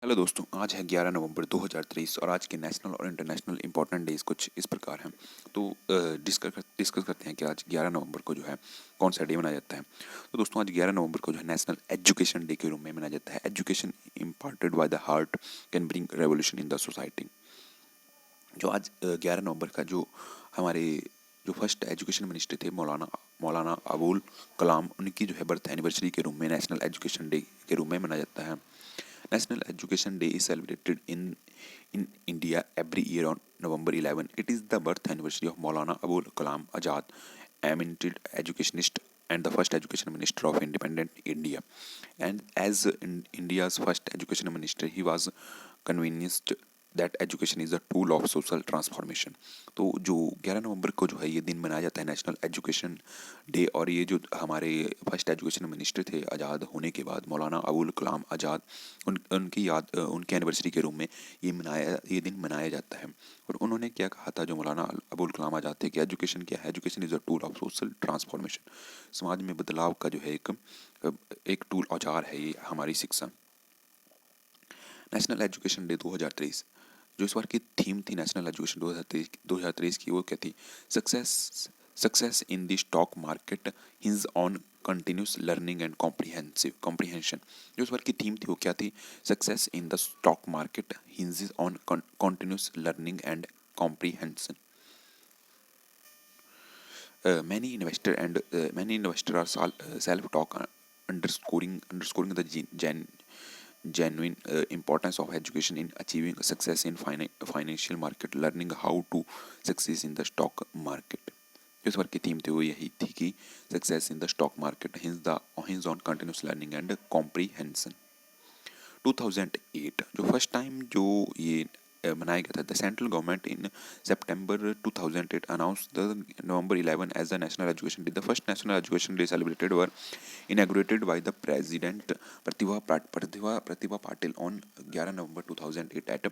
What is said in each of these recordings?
Hello दोस्तों, आज है 11 नवंबर 2023 और आज के नेशनल और इंटरनेशनल इंपॉर्टेंट डेज कुछ इस प्रकार हैं। तो डिस्कस करते हैं कि आज 11 नवंबर को जो है कौन सा डे मनाया जाता है। तो दोस्तों, आज 11 नवंबर को जो है नेशनल एजुकेशन डे के रूप में मनाया जाता है। Education imparted by the heart can bring revolution in the society. जो आज 11 नवंबर का जो हमारे जो फर्स्ट एजुकेशन मिनिस्टर थे मौलाना मौलाना अबुल कलाम, उनकी जो है बर्थ एनिवर्सरी के रूप में नेशनल एजुकेशन डे के रूप में मनाया जाता है। National Education Day is celebrated in India every year on November 11. It is the birth anniversary of Maulana Abul Kalam Azad, eminent educationist and the first education minister of independent India. And as India's first education minister, he was convinced that education is a tool of social transformation. तो जो 11 नवंबर को जो है ये दिन मनाया जाता है नेशनल एजुकेशन डे, और ये जो हमारे फर्स्ट एजुकेशन मिनिस्टर थे आज़ाद होने के बाद मौलाना अबुल कलाम आज़ाद, उनकी याद उनकी एनिवर्सरी के रूप में ये दिन मनाया जाता है। और उन्होंने क्या कहा था, जो मौलाना अबुल कलाम आज़ाद थे, कि एजुकेशन क्या है, education is a tool of social transformation. समाज में बदलाव का जो है एक टूल औजार है ये हमारी शिक्षा। नेशनल एजुकेशन डे 2023, जो इस बार की थीम थी नेशनल एजुकेशन 2023 की, वो क्या थी? Success success in the stock market hinge on continuous learning and comprehension. जो इस बार की थीम थी वो क्या थी? Success in the stock market hinge on continuous learning and comprehension. Many investor are self-talk, underscoring the genuine importance of education in achieving success in financial market, learning how to succeed in the stock market। इस बार की theme थी वो यही थी कि success in the stock market hinge on continuous learning and comprehension. 2008 जो first time जो ये मनाया गया था, the central government in September 2008 announce the November 11 as the national education day. The first national education day celebrated were inaugurated by the president Pratibha Patil on 11 November 2008 at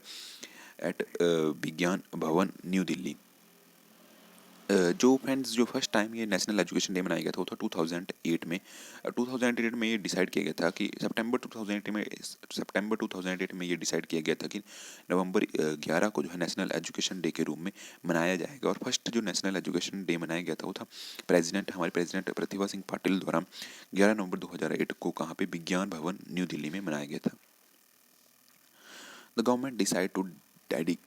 विज्ञान भवन new Delhi. जो friends जो first time ये national education day मनाया गया था वो था 2008 में। 2008 में ये डिसाइड किया गया था कि सितंबर 2008 में ये डिसाइड किया गया था कि नवंबर 11 को जो है नेशनल एजुकेशन डे के रूप में मनाया जाएगा। और फर्स्ट जो नेशनल एजुकेशन डे मनाया गया था वो था हमारे प्रेसिडेंट प्रतिभा सिंह पाटिल द्वारा 11 नवंबर 2008 को कहाँ पे? विज्ञान भवन न्यू दिल्ली में मनाया गया था। The government decided to dedicate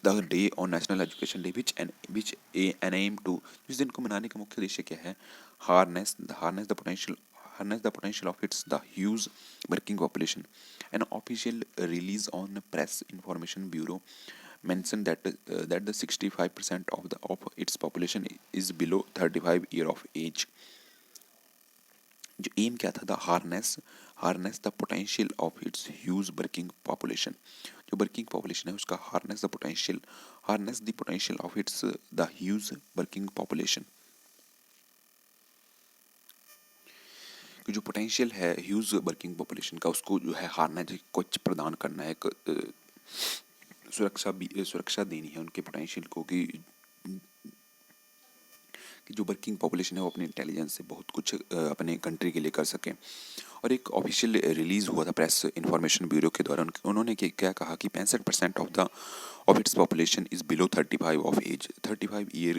the day on National Education Day, which an aim to, जिस दिन को मनाने का मुख्य उद्देश्य क्या है? Harness the potential of its the huge working population. An official release on Press Information Bureau mentioned that the 65% of its population is below 35 year of age. जो एम क्या था? The harness the potential of its huge working population. जो working population है उसका harness the potential of its the huge working population. जो potential है huge working population का, उसको जो है हार्नेस कुछ प्रदान करना है, एक सुरक्षा देनी है उनके पोटेंशियल को, कि जो वर्किंग पॉपुलेशन है वो अपने इंटेलिजेंस से बहुत कुछ अपने कंट्री के लिए कर सकें। और एक ऑफिशियल रिलीज़ हुआ था प्रेस इंफॉर्मेशन ब्यूरो के द्वारा, उन्होंने क्या कहा कि 65% of its population is below 35 of age. 35 year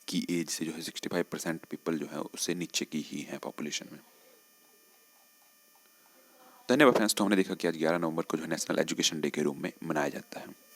की एज से जो है 65% पीपल जो है उससे नीचे की ही है पॉपुलेशन में। धन्यवाद फ्रेंड्स। तो हमने देखा कि आज 11 नवंबर को जो है नेशनल एजुकेशन डे के रूप में मनाया जाता है।